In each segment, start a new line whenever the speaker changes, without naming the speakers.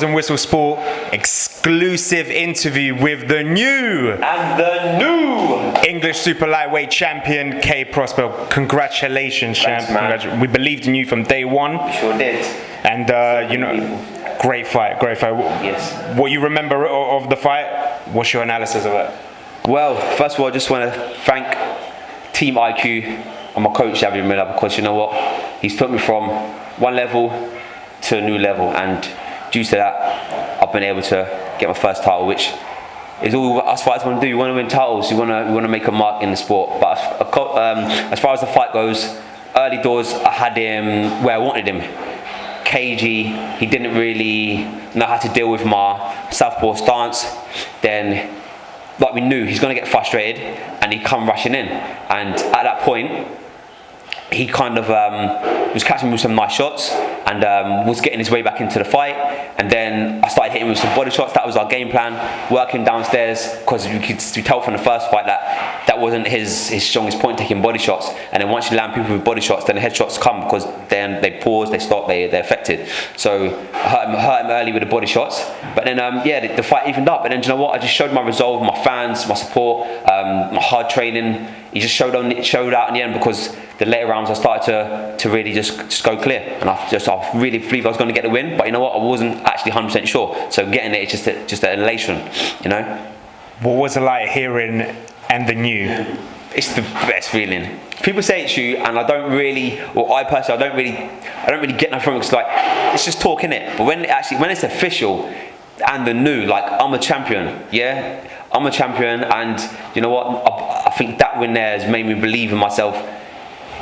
Bells and Whistle Sport exclusive interview with the new English super lightweight champion K Prosper. Congratulations, champ. We believed in you from day one.
We sure did.
And great fight.
Yes.
What you remember of the fight? What's your analysis of it?
Well, first of all, I just want to thank Team IQ and my coach Xavier Miller, because you know what, he's put me from one level to a new level, and due to that, I've been able to get my first title, which is all us fighters want to do. You want to win titles, you want to make a mark in the sport. But as far as the fight goes, early doors, I had him where I wanted him. Cagey, he didn't really know how to deal with my southpaw stance. Then, like we knew, he's going to get frustrated, and he'd come rushing in. And at that point, he kind of was catching me with some nice shots, and was getting his way back into the fight. And then I started hitting him with some body shots. That was our game plan, working downstairs, because you could tell from the first fight that wasn't his strongest point, taking body shots. And then once you land people with body shots, then the headshots come, because then they pause, they stop, they're affected. So I hurt him early with the body shots. But then the fight evened up. And then, do you know what? I just showed my resolve, my fans, my support, my hard training. He just showed out in the end, because the later rounds I started to really just go clear, and I really believed I was going to get the win. But you know what? I wasn't actually 100% sure. So getting it, it's just an elation, you know.
What was it like hearing "and the new"?
It's the best feeling. People say it's you, and I personally don't really get nothing from it. It's like, it's just talk, innit? But when it's official, and the new, like, I'm a champion, yeah? I'm a champion, and you know what? I think that win there has made me believe in myself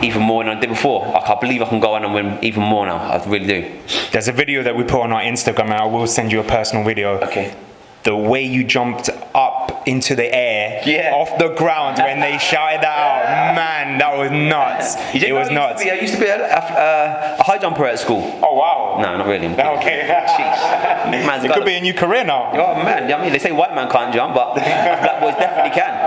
even more than I did before. Like, I believe I can go on and win even more now. I really do.
There's a video that we put on our Instagram, and I will send you a personal video.
Okay.
The way you jumped up into the air, off the ground, when they shouted that out, man, that was nuts. It was nuts.
I used to be a high jumper at school.
Oh wow.
No, not really.
Okay.
Jeez.
It could be a new career now.
Oh man, I mean, they say white man can't jump, but black boys definitely can.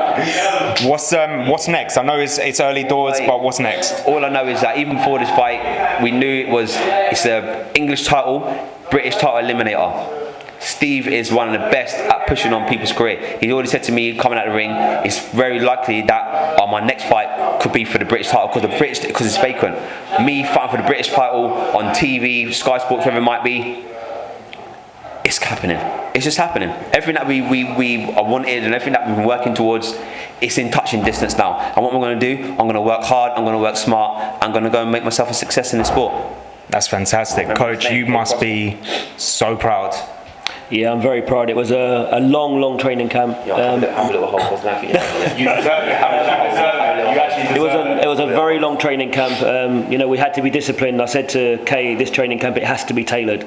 What's next? I know it's early doors, but what's next?
All I know is that even before this fight, we knew it's an English title, British title eliminator. Steve is one of the best at pushing on people's career. He's already said to me, coming out the ring, it's very likely that my next fight could be for the British title, because it's vacant. Me fighting for the British title on TV, Sky Sports, whatever it might be, it's happening. It's just happening. Everything that we wanted and everything that we've been working towards, it's in touching distance now. And what I'm going to do, I'm going to work hard, I'm going to work smart, I'm going to go and make myself a success in the sport.
That's fantastic. Coach, you must be so proud.
Yeah, I'm very proud. It was a long training camp.
It
was a very long training camp. We had to be disciplined. I said to Kay, this training camp, it has to be tailored,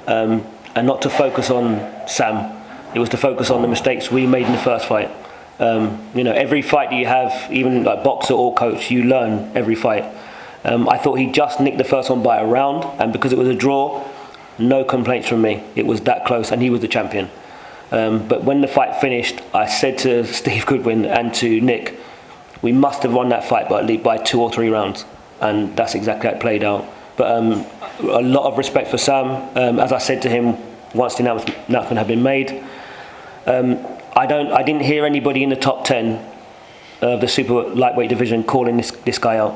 and not to focus on Sam. It was to focus on the mistakes we made in the first fight. Every fight that you have, even like boxer or coach, you learn every fight. I thought he just nicked the first one by a round, and because it was a draw, no complaints from me. It was that close, and he was the champion. But when the fight finished, I said to Steve Goodwin and to Nick, we must have won that fight by 2 or 3 rounds, and that's exactly how it played out. But a lot of respect for Sam. As I said to him once the announcement had been made, I didn't hear anybody in the top 10 of the super lightweight division calling this guy out.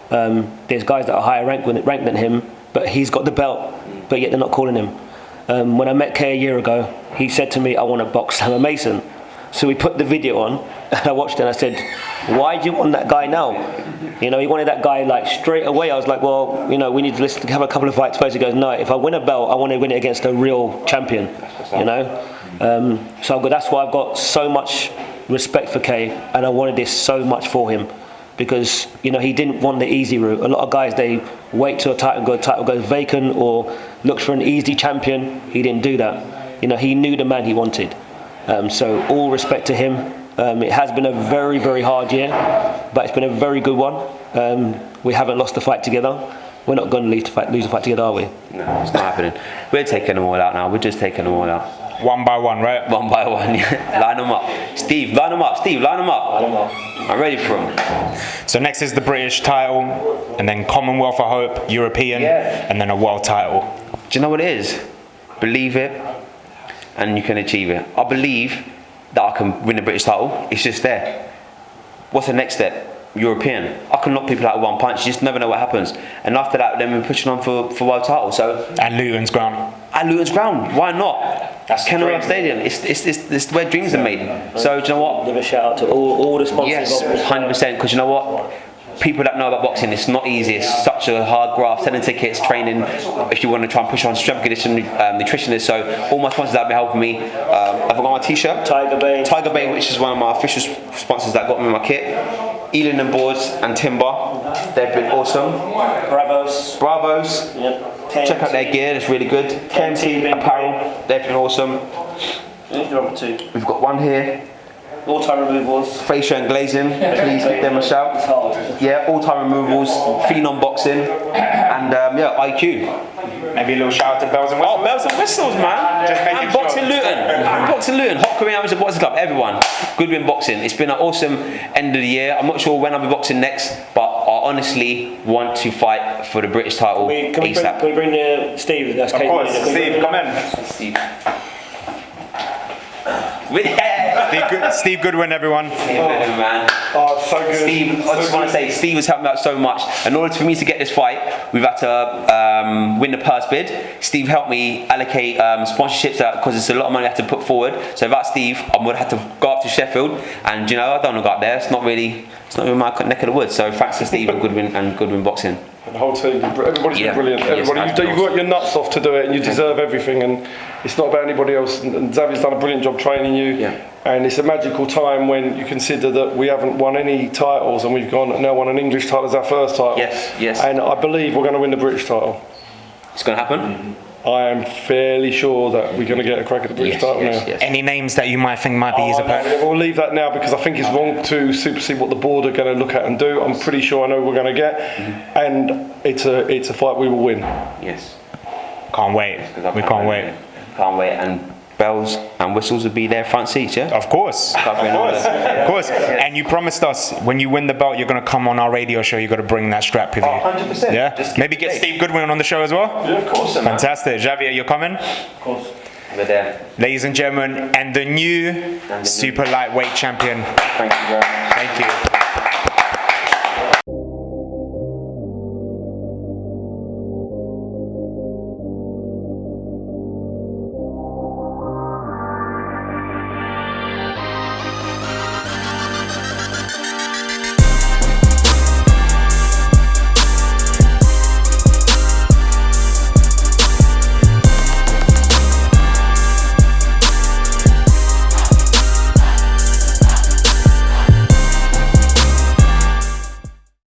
There's guys that are higher ranked than him, but he's got the belt, but yet they're not calling him. When I met Kay a year ago, he said to me, I want to box Hammer Mason. So we put the video on, and I watched it, and I said, why do you want that guy now? He wanted that guy like straight away. I was like, well, we need to have a couple of fights first. He goes, no, if I win a belt, I want to win it against a real champion, So that's why I've got so much respect for Kay, and I wanted this so much for him. Because he didn't want the easy route. A lot of guys, they wait till a title goes vacant or look for an easy champion. He didn't do that. He knew the man he wanted. So all respect to him. It has been a very, very hard year, but it's been a very good one. We haven't lost the fight together. We're not going to lose the fight together, are we?
No, it's not happening. We're taking them all out now. We're just taking them all out.
One by one, right?
One by one, yeah. Line them up. Steve, line them up. Steve, line them up. I'm ready for them.
So next is the British title, and then Commonwealth, I hope, European, and then a world title.
Do you know what it is? believe it, and you can achieve it. I believe that I can win the British title. It's just there. What's the next step? European. I can knock people out with one punch. You just never know what happens. And after that, then we're pushing on for world title. So
At Luton's ground.
at Luton's ground, why not?
That's
Kenilworth
great.
Stadium. It's where dreams are made. So do you know what?
Give a shout out to all the sponsors.
Yes,
of this.
100%. Because you know what? People that know about boxing, it's not easy. It's such a hard graft. Selling tickets, training. If you want to try and push on strength conditioning, nutritionists. So all my sponsors that have been helping me. I've got my T-shirt. Tiger Bay, which is one of my official sponsors that got me my kit. Ealing and Boards and Timber. They've been awesome. Bravos.
Yep.
Check out their gear. It's really good. KMT apparel. They've been awesome. We've got one here.
All-time removals.
Facial and glazing, please give them a shout. Yeah, all-time removals, Phenom Boxing, and yeah, IQ.
Maybe a little shout out to Bells and Whistles.
Oh, Bells and Whistles, man.
Just making
And Boxing
sure.
Luton. Boxing Luton. Hot Korean Amateur Boxing Club. Everyone. Goodwin Boxing. It's been an awesome end of the year. I'm not sure when I'll be boxing next, but I honestly want to fight for the British title ASAP.
Can we bring Steve? That's
Of course, Steve, come in.
Steve.
Steve Goodwin, everyone.
Man.
Oh, so good.
Steve, I just want to say, Steve has helped me out so much. In order for me to get this fight, we've had to win the purse bid. Steve helped me allocate sponsorships because it's a lot of money I have to put forward. So without Steve, I would have to go up to Sheffield, and you know, I don't want to go up there. It's not really my neck of the woods. So thanks to Steve and Goodwin Boxing.
And the whole team, everybody's
Yeah.
been brilliant.
Yes,
Everybody, you've worked your nuts off to do it, and you deserve everything. And it's not about anybody else. And Xavier's done a brilliant job training you.
Yeah.
And it's a magical time when you consider that we haven't won any titles, and we've now won an English title as our first title.
Yes.
And I believe we're going to win the British title.
It's going to happen.
I am fairly sure that we're going to get a crack at the British title now.
Any names that you might think might be his opponent?
We'll leave that now because I think it's wrong to supersede what the board are going to look at and do. I'm pretty sure I know what we're going to get, and it's a fight we will win.
Yes.
Can't wait. We can't wait.
Can't wait. And Bells and Whistles will be there front seats, yeah?
Of course. Of course. And you promised us when you win the belt, you're going to come on our radio show. You've got to bring that strap with you.
100%.
Yeah.
Just
Maybe get Steve Goodwin on the show as well.
Yeah, of course.
Fantastic. Xavier, you're coming?
Of course.
We're there.
Ladies and gentlemen, and the new super lightweight champion.
Thank you very much.
Thank you.